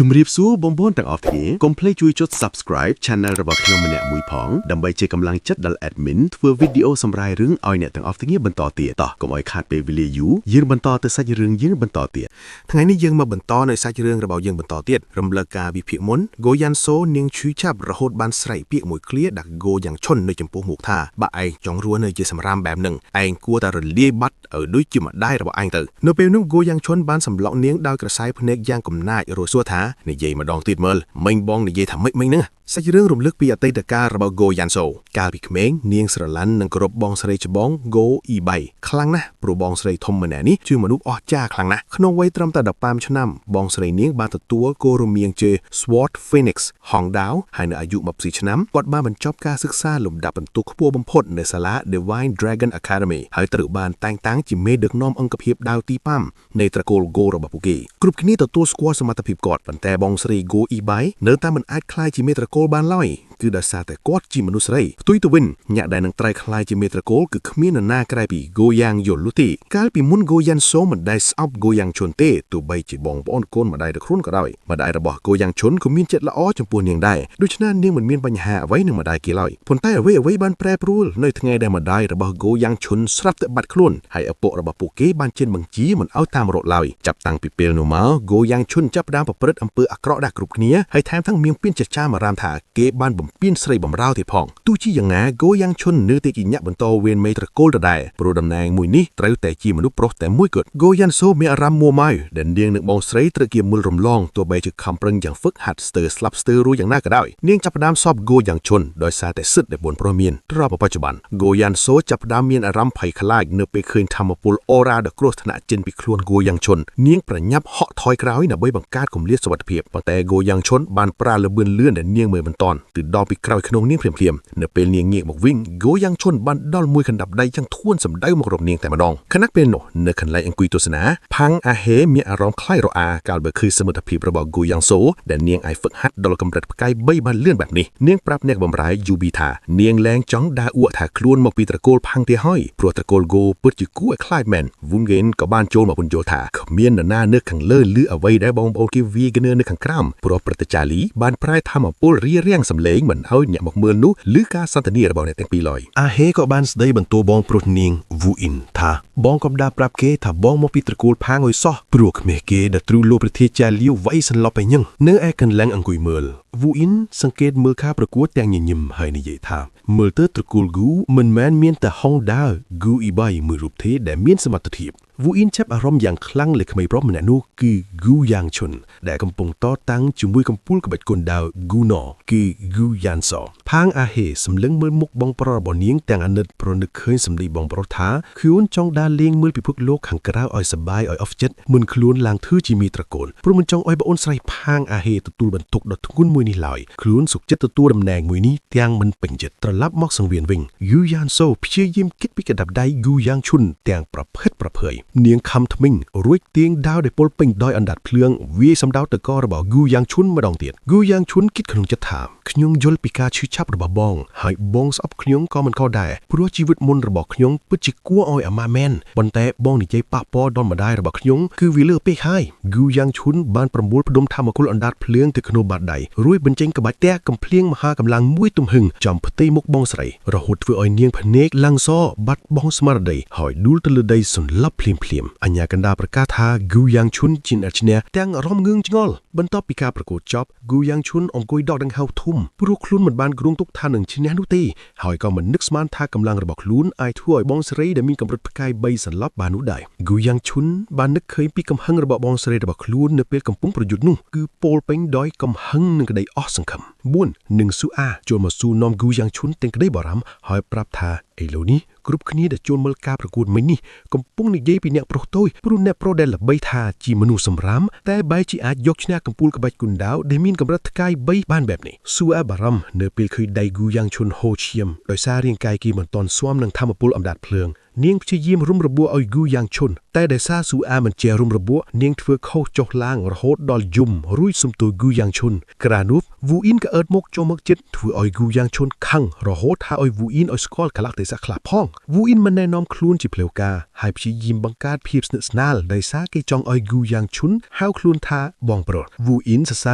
ជំរាបសួរបងប្អូនទាំងអស់គ្នាកុំភ្លេចជួយចុច Subscribe Channel របស់ខ្ញុំម្នាក់មួយផងដើម្បីជាកម្លាំងចិត្តដល់ Admin ធ្វើវីដេអូសម្រាយរឿងឲ្យអ្នកទាំងអស់គ្នាបន្តទៀតតោះកុំឲ្យខាតពេលវេលាយូរយើងបន្តទៅសាច់រឿងយើងបន្តទៀតថ្ងៃនេះយើងមកបន្តនៅសាច់រឿងរបស់យើងបន្តទៀតរំលឹកការវិភាគមុន Go Yan So នាងឈឺចាប់រហូតបានស្រែកពាក្យមួយឃ្លាដាក់ Go យ៉ាងឈុននៅចំពោះមុខថាបើឯងចង់រស់នៅជាសម្រាមបែបហ្នឹងឯងគួរតែរលាយបាត់ឲ្យដូចជាម្ដាយរបស់ឯងទៅនៅពេលនោះ Go យ៉ាងឈុនបានសម្លក់នាងដោយក្រសែភ្នែកយ៉ាងកំណាចរសួរថានិយាយម្ដងទៀតមើលមិញបងនិយាយថាម៉េចហ្នឹងសាច់រឿងរំលឹកពីអតីតកាលរបស់ Go Yan So កាលពីក្មេងនាងស្រឡាញ់និងគោរពបងស្រីច្បង Go Ebai ខ្លាំងណាស់ព្រោះបងស្រីធំម្នាក់នេះជាមនុស្សអស្ចារ្យខ្លាំងណាស់ក្នុងវ័យត្រឹមតែ15ឆ្នាំបងស្រីនាងបានទទួលគោលរមៀងជា Sword Phoenix ហងដាវហើយនៅអាយុ14ឆ្នាំគាត់បានបញ្ចប់ការសិក្សាលំដាប់បន្ទុកខ្ពស់បំផុតនៅសាលា Divine Dragon Academy ហើយត្រូវបានតែងតាំងជាមេដឹកនាំអង្គភាពដាវទី5នៃត្រកូល Go របស់ពួកគេគ្រប់គ្នាទទួលស្គាល់សមត្ថភាពគាត់ប៉ុន្តែបងស្រី Go Ebai នៅតែមិនអាចក្លាយជាមេត្រកូលបានឡើយគឺដោយសារតែគាត់ជាមនុស្សស្រីផ្ទុយទៅវិញញាក់ដែលនឹងត្រូវក្លាយជាមេត្រកូលគឺគ្មាននរណាក្រៅពី Go Yang Yol នោះទេកាលពីមុន Go Yan So មិនដែលស្អប់ Go Yang Chun ទេទោះបីជាបងប្អូនកូនម្ដាយរបស់ខ្លួនក៏ដោយម្ដាយរបស់ Go Yang Chun ក៏មានចិត្តល្អចំពោះនាងដែរដូច្នេះនាងមិនមានបញ្ហាអ្វីនឹងម្ដាយគេឡើយប៉ុន្តែអ្វីបានប្រែប្រួលនៅថ្ងៃដែលម្ដាយរបស់ Go Yang Chun ស្រាប់តែបាត់ខ្លួនហើយឪពុករបស់ពួកគេបានជិនបង្ជាមិនឲ្យតាមរត់ឡើយចាប់តាំងពីពេលនោះមក Go Yang Chun ចាប់ផ្ដើមប្រព្រឹត្តអំពើអាក្រក់ដាក់គ្រប់គ្នាហើយថែមទាំងមានពានចចាមអារាមថាគេបានបំពានស្រីបំរើទៀតផងទោះជាយ៉ាងណា Go Yang Chun នៅតែជាញាក់បន្តវេនមេត្រកូលដដែលព្រោះតំណែងមួយនេះត្រូវតែជាមនុស្សប្រុសតែមួយគត់ Go Yan So មានអារម្មណ៍មួម៉ៅដែលនាងនឹងបងស្រីត្រូវគេមូលរំលងទោះបីជាខំប្រឹងយ៉ាងហ្វឹកហាត់ស្ទើរស្លាប់ស្ទើររួចយ៉ាងណាក៏ដោយនាងចាប់ផ្ដើមសព Go Yang Chun ដោយសារតែសិទ្ធិដែលបុនប្រុសមានត្រប់បច្ចុប្បន្ន Go Yan So ចាប់ផ្ដើមមានអារម្មណ៍ភ័យខ្លាចនៅពេលឃើញធម្មពលអូរ៉ាដ៏គ្រោះថ្នាក់ចេញពីខ្លួន Go Yang Chun នាងប្រញាប់ហក់ថយក្រោយដើម្បីបង្កើតគម្លាតសុវត្ថិភាពប៉ុន្តែ Go Yang Chun បានប្រើល្បឿនលឿនដែលនាងមើលមិនទាន់ទិដល់ពីក្រោយក្នុងនាងភ្លាមនៅពេលនាងងាកមកវិញ Go Yang Chun បានដល់មួយកណ្ដាប់ដៃយ៉ាងធួនសម្ដៅមករកនាងតែម្ដងខណៈពេលនោះនៅកន្លែងអង្គុយទស្សនាផាំងអាហេមានអារម្មណ៍ខ្លាចរអាកាលបើឃើញសមិទ្ធភាពរបស់ Go Yang So ដែលនាងអាចហ្វឹកហាត់ដល់កម្រិតផ្កាយ3បានលឿនបែបនេះនាងប្រាប់អ្នកបម្រើ Yubi ថានាងលែងចង់ដើរអួតថាខ្លួនមកពីត្រកូលផាំងទៀតហើយព្រោះត្រកូល Go ពិតជាគួរឲ្យខ្លាចមែន Wungen ក៏បានចូលមកពន្យល់ថាគ្មាននរណានៅខាងលើឬអ្វីដែលបងប្អូនគេវាយគ្នានៅខាងក្រោមព្រោះព្រឹទ្ធាចារ្យបានប្រែធម្មពលរារាំងសម្លេងមិនឲ្យអ្នកមកមើលនោះឬការសន្ទនារបស់អ្នកទាំងពីរឡើយអាហេក៏បានស្ដីបន្ទោបងប្រុសនាង Wuin ថាបងក៏ដាប្រាប់គេថាបងមកពីត្រកូលផាងឲ្យសោះព្រោះក្មេះគេដែលទ្រូលោកប្រធាចាលាវវៃសន្លប់ឯញឹងនៅឯកន្លែងអង្គុយមើល Wuin សង្កេតមើលការប្រកួតទាំងញញឹមហើយនិយាយថាមើលទៅត្រកូល Gu មិនមែនមានតែហុងដាវ Gu Ebai មួយរូបទេដែលមានសមត្ថភាពWuin ចាប់អារម្មណ៍យ៉ាងខ្លាំងលើក្មេងប្រុសម្នាក់នោះគឺ Gu Yang Chun ដែលកំពុងតតាំងជាមួយកំពូលក្បាច់គុនដាវ Gu No គឺ Gu Yan So ផាងអាហេសម្លឹងមើលមុខបងប្រុសរបស់នាងទាំងអាណិតប្រនឹកឃើញសម្ដីបងប្រុសថាខ្លួនចង់ដើរលេងមើលពិភពលោកខាងក្រៅឲ្យសប្បាយឲ្យអស់ចិត្តមុនខ្លួនឡើងធ្វើជាមីត្រកូលព្រោះមិនចង់ឲ្យបងអូនស្រីផាងអាហេទទួលបន្ទុកដ៏ធ្ងន់មួយនេះឡើយខ្លួនសុខចិត្តទទួលតំណែងមួយនេះទាំងមិនពេញចិត្តត្រឡប់មកសង្វៀនវិញ Gu Yan So ព្យាយាមគិតពីកណ្ដាប់ដៃ Gu Yang Chun ទាំងប្រភេទប្រភេទនាងខំថ្មិញរួចទាញដាវដែលពលពេញដោយអណ្ដាតភ្លើងវាយសម្ដៅទៅករបស់ Gu Yang Chun ម្ដងទៀត Gu Yang Chun គិតក្នុងចិត្តថាខ្ញុំយល់ពីការឈឺចាប់របស់បងហើយបងស្អប់ខ្ញុំក៏មិនខុសដែរព្រោះជីវិតមុនរបស់ខ្ញុំពិតជាគួរឲ្យអាម៉ាស់មែនប៉ុន្តែបងនិយាយប៉ះពាល់ដល់ម្ដាយរបស់ខ្ញុំគឺវាលើពេកហើយ Gu Yang Chun បានប្រមូលផ្ដុំធម្មគុលអណ្ដាតភ្លើងទៅក្នុងបាតដៃរួចបញ្ចេញក្បាច់ទះកំភ្លៀងមហាកម្លាំងមួយទំហឹងចំផ្ទៃមុខបងស្រីរហូតធ្វើឲ្យនាងភ្នែកឡើងសបាត់បង់ស្មារតីហើយដួលទៅលើដីសន្លប់ភ្លាមអញ្ញាកណ្ដាលប្រកាសថា Gu Yang Chun ជាអ្នកឈ្នះទាំងអារម្មណ៍ងឿងឆ្ងល់បន្ទាប់ពីការប្រកួតចប់ Gu Yang Chun អង្គុយដកដង្ហើមធំព្រោះខ្លួនមិនបានគ្រោងទុកថានឹងឈ្នះនោះទេហើយក៏មិននឹកស្មានថាកម្លាំងរបស់ខ្លួនអាចធ្វើឲ្យបងស្រីដែលមានកម្រិតផ្កាយ3សន្លប់បាននោះដែរ Gu Yang Chun បាននឹកឃើញពីកំហឹងរបស់បងស្រីរបស់ខ្លួននៅពេលកំពុងប្រយុទ្ធនោះគឺពោលពេញដោយកំហឹងនិងក្តីអស់សង្ឃឹម4និងស៊ូអាចូលមកសួរនាំ Gu Yang Chun ទាំងក្តីបារម្ភហើយប្រាប់ថាឥឡូវនេះគ្រប់គ្នាដែលចូលមើលការប្រកួតមិញនេះកំពុងនិយាយពីអ្នកប្រុសតូចព្រោះអ្នកប្រុសដែលល្បីថាជាមនុស្សសម្រាមតែបែរជាអាចយកឈ្នះកំពូលក្បាច់គុនដាវដែលមានកម្រិតផ្កាយ3បានបែបនេះស៊ូអាបារម្ភនៅពេលឃើញដៃ Gu Yang Chun ហូរឈាមដោយសាររាងកាយគេមិនទាន់ស៊ាំនឹងធម្មពលអំដាតភ្លើងនាងព្យាយាមរុំរបួសឲ្យ Gu Yang Chun តែដែលសារស៊ូអាមិនជារុំរបួសនាងធ្វើខុសចុះឡើងរហូតដល់យំរួយសំទួយហ្គូយ៉ាងឈុនក្រានោះវូអ៊ីនក៏អើតមកចូលមកចិត្តធ្វើឲ្យហ្គូយ៉ាងឈុនខឹងរហូតថាឲ្យវូអ៊ីនឲ្យស្គាល់កលៈទេសៈខ្លះផងវូអ៊ីនមិនណែនាំខ្លួនជាផ្លូវការហើយព្យាយាមបង្កើតភាពស្និទ្ធស្នាលដោយសារគេចង់ឲ្យហ្គូយ៉ាងឈុនហៅខ្លួនថាបងប្រុសវូអ៊ីនសរសើ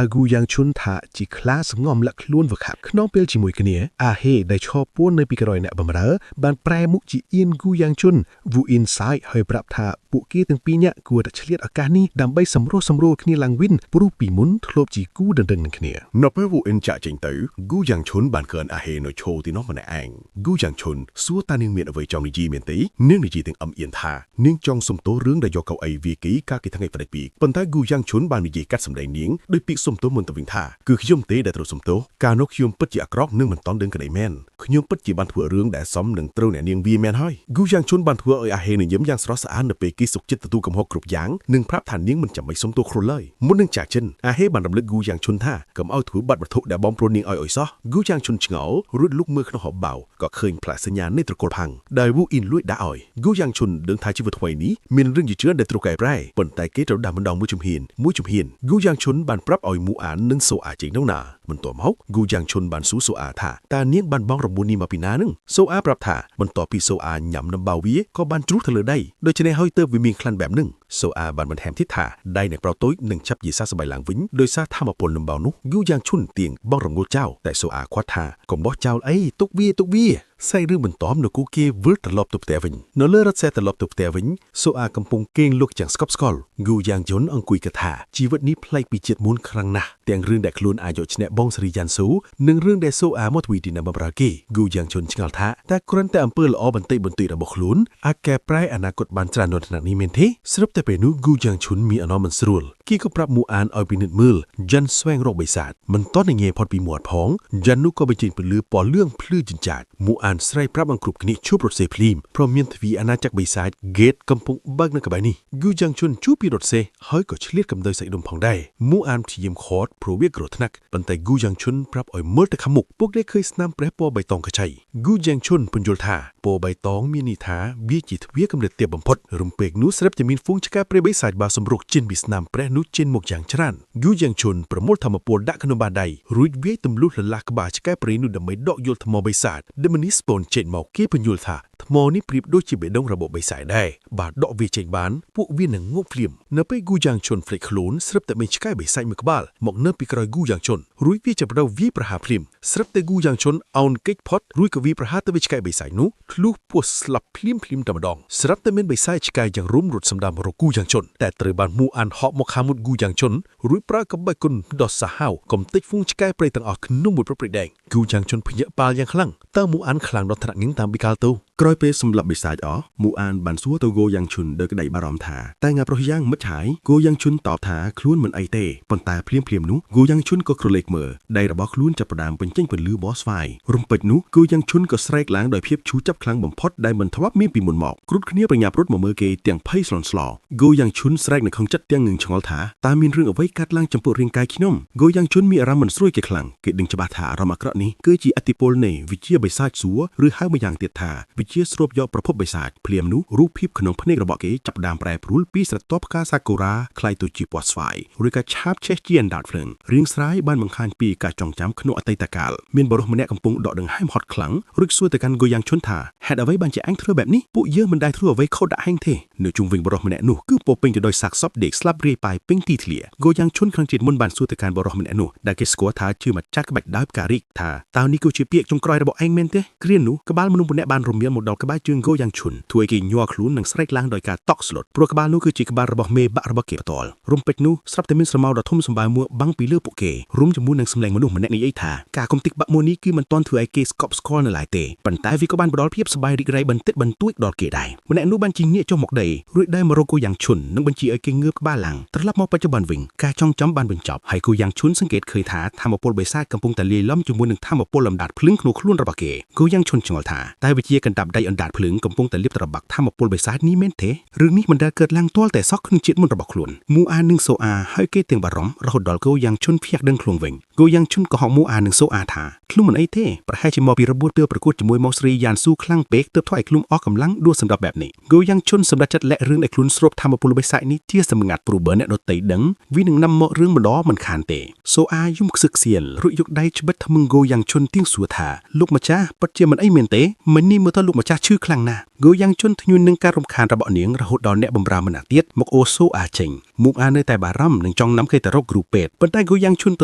រហ្គូយ៉ាងឈុនថាជាខ្លាស្ងំលាក់ខ្លួនវឹកហាត់ក្នុងពេលជាមួយគ្នាអាហេដែលឈរពួននៅពីក្រោយអ្នកបម្រើបានប្រែមុខជាអៀនហ្គូយ៉ាងឈុនវូអ៊ីនសាយហើយប្រាប់ថាពួកគេទាំងពីរនាក់គួរតែឆ្លៀតឱកាសនេះដើម្បីសម្រួលគ្នាឡើងវិញព្រោះពីមុនធ្លាប់ជាគូដណ្ដឹងនឹងគ្នានៅពេលវូអ៊ីនចាក់ចេញទៅហ្គូយ៉ាងឈុនបានកើនអាហេនៅឈរទីនោះម្នាក់ឯងហ្គូយ៉ាងឈុនសួរតានាងមានអ្វីចង់និយាយមែនទេនាងនិយាយទាំងអៀនថានាងចង់សុំទោសរឿងដែលយកកៅអីវាគីកាលពីថ្ងៃផ្ដាច់ពីប៉ុន្តែហ្គូយ៉ាងឈុនបាននិយាយកាត់សម្ដីនាងដោយពាក្យសុំទោសមុនទៅវិញថាគឺខ្ញុំទេដែលត្រូវសុំទោសកាលនោះខ្ញុំពិតជាអាក្រក់និងមិនតន់ដឹងក្តីមែនខ្ញុំពិតជាបានធ្វើរឿងដែលសមនឹងត្រូវអ្នកនាងវាមែនហើយហ្គូយ៉ាងឈុនបានធ្វើឲ្យអាហេនឹងញឹមយ៉ាងស្រស់ស្អាតនៅពេលគេសុខចិត្តទទួលកំហុសគ្រប់យ៉ាងនិងប្រាប់ថានាងមិនចាំបាច់សុំទោសខ្លួនឡើយមុននឹងចាក់ចិនអាហេបានរំលឹកហ្គូយ៉ាងឈុនថាកុំឲ្យធ្វើបាត់វត្ថុដែលបងប្រុសនាងឲ្យសោះហ្គូយ៉ាងឈុនឆ្ងល់រួចលុកមើលក្នុងហបបៅក៏ឃើញផ្លាកសញ្ញានៃត្រកូលផាំងដែលវូអ៊ីនលួចដាក់ឲ្យហ្គូយ៉ាងឈុនដឹងថាជីវិតថ្មីនេះមានរឿងជាច្រើនដែលត្រូវកែប្រែប៉ុន្តែគេត្រូវដាស់ម្ដងមួយជំហានហ្គូយ៉ាងឈុនបានប្រាប់ឲ្យមូអាននិងសូអាចេញនោះណាបន្ទាប់មកហ្គូយ៉ាងឈុនបានសួរសូអាថាតើនាងបានបងរបួសនេះមកពីណានឹងសូអាប្រាប់ថាបន្ទាប់ពីសូអាញ៉ាំដំបៅវាក៏បានជ្រុះទៅលើដៃដូច្នេះហើយទើបវាមានក្លិនបែបហ្នឹងសូអាបានបន្ថែមទៀតថាដៃអ្នកប្រតូចនឹងចាប់ជាសះស្បើយឡើងវិញដោយសារធម្មពលដំបៅនោះហ្គូយ៉ាងឈុនទៀងបងរងូលចោលតែសូអាគាត់ថាកុំបោះចោលអីទុកវាសាយរឿងបន្ទាប់នៅគូគេវិលត្រឡប់ទៅផ្ទះវិញនៅលើរថសេះត្រឡប់ទៅផ្ទះវិញសូអាកំពុងគេងលក់យ៉ាងស្កប់ស្កល់ហ្គូយ៉ាងយុនអង្គុយគិតថាជីវិតនេះប្លែកពីជាតិមុនខ្លាំងណាស់ទាំងរឿងដែលខ្លួនអាចយកឈ្នះបងសេរីយ៉ាន់ស៊ូនិងរឿងដែលសូអាមកទ្វីទីណាបប្រាគេហ្គូយ៉ាងយុនឆ្ងល់ថាតើគ្រាន់តែអំពើល្អបន្តិចបន្តួចរបស់ខ្លួនអាចកែប្រែអនាគតបានច្រើនដល់ថ្នាក់នេះមែនទេស្រាប់តែពេលនោះហ្គូយ៉ាងយុនមានអារម្មណ៍មិនស្រួលគេក៏ប្រាប់មូអានឲ្យពិនិត្យមើលយ៉ាន់ស្វែងរកបិសាចមិនតន់ងាយផុតពីមាត់ផងយ៉ាន់នោះក៏បញ្ចេញពន្លឺពណ៌លឿងភ្លឺចិញ្ចាចមូអានស្រែកប្រាប់អង្គគ្រប់គ្នាជួបរថសេះភ្លាមព្រមមានទ្វារអាណាចក្របិសាច Gate កំពុងបើកនៅក្បែរនេះហ្គូយ៉ាងជុនជួបពីរថសេះហើយក៏ឆ្លៀតកម្ដៅសាច់ដុំផងដែរមូអានព្យាយាមខត់ព្រោះវាគ្រោះថ្នាក់ប៉ុន្តែហ្គូយ៉ាងជុនប្រាប់ឲ្យមើលទៅខាងមុខពួកគេឃើញស្នាមព្រះពណ៌បៃតងកញ្ឆៃហ្គូយ៉ាងជុនពន្យល់ថាពណ៌បៃតងមានន័យថាវាជាទ្វារកម្រិតទាបបំផុតរំពេកនោះស្រាប់តែមានហ្វូងឆ្កែព្រៃបិសាចបានសម្រុកចេញពីស្នាមព្រះនោះចេញមកយ៉ាងច្រើនហ្គូយ៉ាងជុនប្រមូលធម្មពលដាក់ក្នុងបាតដៃរួចវាយទម្លុះលលាស់ក្បាលឆ្កែព្រៃនោះដើម្បីដកយល់ថ្មបិសាចដែលមនីស្ពនចេញមកគេពន្យល់ថាថ្មនេះប្រៀបដូចជាបេះដូងរបស់បិសាចដែរបាទដកវាចេញបានពួកវានឹងងប់ភ្លាមនៅពេលហ្គូយ៉ាងជុនភ្លេចខ្លួនស្រាប់តែមានឆ្កែបិសាចមួយក្បាលមកនៅពីក្រោយហ្គូយ៉ាងជុនរួចវាចាប់ផ្ដើមវាយប្រហារភ្លាមស្រាប់តែហ្គូយ៉ាងជុនអោនកិច្ចផុតរួចក៏វាយប្រហារទៅវិញឆ្កែបិសាចនោះធ្លុះពោះស្លាប់ភ្លាមតែម្ដងស្រាប់តែមានបិសាចឆ្កែយ៉ាងរុំរត់សម្ដាមរកហ្គូយ៉ាងជុនតែត្រូវបានមូអានហក់មកខាងមុខហ្គូយ៉ាងជុនរួចប្រើកំបិតគុណដោះសាហាវកំទេចហ្វូងឆ្កែព្រៃទាំងអស់ក្នុងមួយប្រព្រឹត្តដែងហ្គូយ៉ាងជុនភ្ញាក់ប៉ាល់យ៉ាងខ្លាំងតើមូអានខ្លាំងដល់ថ្នាក់ងតាមពីកាលទៅក្រោយពេលសម្លាប់បិសាចអស់មូអានបានសួរទៅហ្គូយ៉ាងឈុនដោយក្តីបារម្ភថាតែងាប្រុសយ៉ាងមិនឆាយហ្គូយ៉ាងឈុនតបថាខ្លួនមិនអីទេប៉ុន្តែភ្លាមនោះហ្គូយ៉ាងឈុនក៏ក្រឡេកមើលដៃរបស់ខ្លួនចាប់ផ្ដើមបញ្ចេញពន្លឺបោះស្វាយរំពេចនោះហ្គូយ៉ាងឈុនក៏ស្រែកឡើងដោយភាពឈឺចាប់ខ្លាំងបំផុតដែលមិនធ្លាប់មានពីមុនមកគ្រុតគ្នាប្រញាប់រត់មកមើលគេទាំងភ័យស្លន់ស្លោហ្គូយ៉ាងឈុនស្រែកនៅក្នុងចិត្តទាំងងឹងឆ្ងល់ថាតើមានរឿងអ្វីកើតឡើងចំពោះរាងកាយខ្ញុំហ្គូយ៉ាងឈុនមានអារម្មណ៍មិនស្រួលជាខ្លាំងគេដឹងច្បាស់ថាអារម្មណ៍អាក្រក់នេះគឺជាឥទ្ធិពលនៃវិជាបិសាចសួរឬហៅម្យ៉ាងទៀតថាវិជាស្រូបយកប្រភពបិសាចភ្លាមនោះរូបភាពក្នុងភ្នែករបស់គេចាប់ផ្ដើមប្រែប្រួលពីស្រទាប់ផ្កាសាកូរ៉ាคล้ายទៅជាពណ៌ស្វាយឬក៏ឆាបឆេះជាអណ្ដាតភ្លើងរៀងស្រាយបានបង្ហាញពីការចងចាំក្នុងអតីតកាលមានបរិសម្នាក់កំពុងដកដង្ហើមហត់ខ្លាំងរួចសួរទៅកាន់ហ្គូយ៉ាងឈុនថាហេតុអ្វីបានជាអញធ្វើបែបនេះពួកយើងមិនដែលធ្វើអ្វីខុសដាក់ហែងទេនៅជុំវិញបរិសម្នាក់នោះគឺពោពេញទៅដោយសាកសពដេកស្លាប់រាយប៉ាយពេញទីធ្លាហ្គូយ៉ាងឈុនខាងជាតិមុនបានសួរទៅកាន់បរិសម្នាក់នោះដែលគេស្គាល់ថាជាម្ចាស់ក្បាច់ដើមការីកថាតើនេះគឺជាពាក្យចុងក្រោយរបស់ឯងមែនទេគ្រានោះក្បាលមនុស្សម្នាក់បានរំលៀលមកដល់ក្បាលជើងហ្គូយ៉ាងឈុនធ្វើឲ្យគេញ័រខ្លួននិងស្រែកឡើងដោយការតក់ស្លុតព្រោះក្បាលនោះគឺជាក្បាលរបស់មេបាក់របស់គេផ្ទាល់រំពេចនោះស្រាប់តែមានស្រមោលដ៏ធំសម្បើមមួយបាំងពីលើពួកគេរួមជាមួយនឹងសម្លេងមនុស្សម្នាក់និយាយថាការគុំតិចបាក់មួយនេះគឺមិនទាន់ធ្វើឲ្យគេស្កប់ស្កល់នៅឡើយទេប៉ុន្តែវាក៏បានផ្ដល់ភាពសប្បាយរីករាយបន្តិចបន្តួចដល់គេដែរម្នាក់នោះបានជិះងាកចុះមកដីរួចដើរមករកគូយ៉ាងឈុននិងបញ្ជាឲ្យគេងើបក្បាលឡើងត្រឡប់មកបច្ចុប្បន្នវិញការចងចាំបានបញ្ចប់ហើយគូយ៉ាងឈុនសង្កេតឃើញថាធម្មពលបិសាចកំពុងតែលាយឡំជាមួយនឹងធម្មពលលំដាប់ភ្លឹងក្នុងខ្លួនរបស់គេគូយ៉ាងឈុនឆ្ងល់ថាតែវិជាកណ្ដាប់ បដៃអណ្ដាតភ្លើងកំពុងតែលាបត្របាក់ធម្មពលបិសាចនេះមែនទេរឿងនេះមិនដែលកើតឡើងទាល់តែសក់ក្នុងជាតិមុនរបស់ខ្លួនមូអានិងសូអាហើយគេទាំងបារម្ភរហូតដល់គោយ៉ាងជន់ភ័យដឹងខ្លួនវិញគោយ៉ាងជន់ក៏ហៅមូអានិងសូអាថាខ្លួនមិនអីទេប្រហែលជាមកពីរបួសទើបប្រកួតជាមួយម៉ូស្រីយ៉ានស៊ូខ្លាំងពេកទើបធ្វើឲ្យខ្លួនអស់កម្លាំងដួលសម្រាប់បែបនេះគោយ៉ាងជន់សម្រាប់ចាត់លាក់រឿងដែលខ្លួនស្រូបធម្មពលបិសាចនេះជាសម្ងាត់ព្រោះបើអ្នកដទៃដឹងវានឹងនាំមករឿងម្ដងមិនខានទេសូអាយំខ្សឹកសៀលរួចយកដៃច្បិតថ្មឹងគោយ៉ាងជន់ទៀងសួរថាលោកម្ចាស់ពិតជាមិនអីមែនទេមិញនេះមើលទៅលោកម្ចាស់ឈឺខ្លាំងណាស់គោយ៉ាងជន់ធ្ងន់នឹងការរំខានរបស់នាងរហូតដល់អ្នកបម្រើម្នាក់ទៀតមកអូសូអាចេញមុខអានៅតែបារម្ភនឹងចង់នាំគេទៅរកគ្រូពេទ្យប៉ុន្តែគោយ៉ាងជន់ទ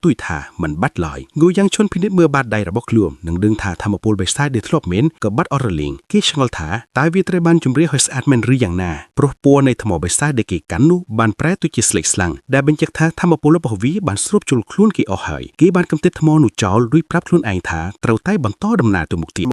ទូចថាមិនបាត់ឡើយគោយ៉ាងជន់ពិនិត្យមើលបាតដៃរបស់ខ្លួននឹងដឹងថាធម្មពលបិសាចដែលធ្លាប់មានក៏បាត់អស់រលីងគេឆ្ងល់ថាតើវាត្រូវបានជំរាបឲ្យស្អាតមែនឬយ៉ាងណាព្រោះពណ៌នៃថ្មបិសាចដែលគេកាន់នោះបានប្រែទៅជាស្លេកស្លាំងដែលបញ្ជាក់ថាធម្មពលរបស់វាបានស្រូបចូលខ្លួនគេអស់ហើយគេបានកំទេចថ្មនោះចោលរួចប្រាប់ខ្លួនឯងថាត្រូវតែបន្តដំណើរទៅមុខទៀត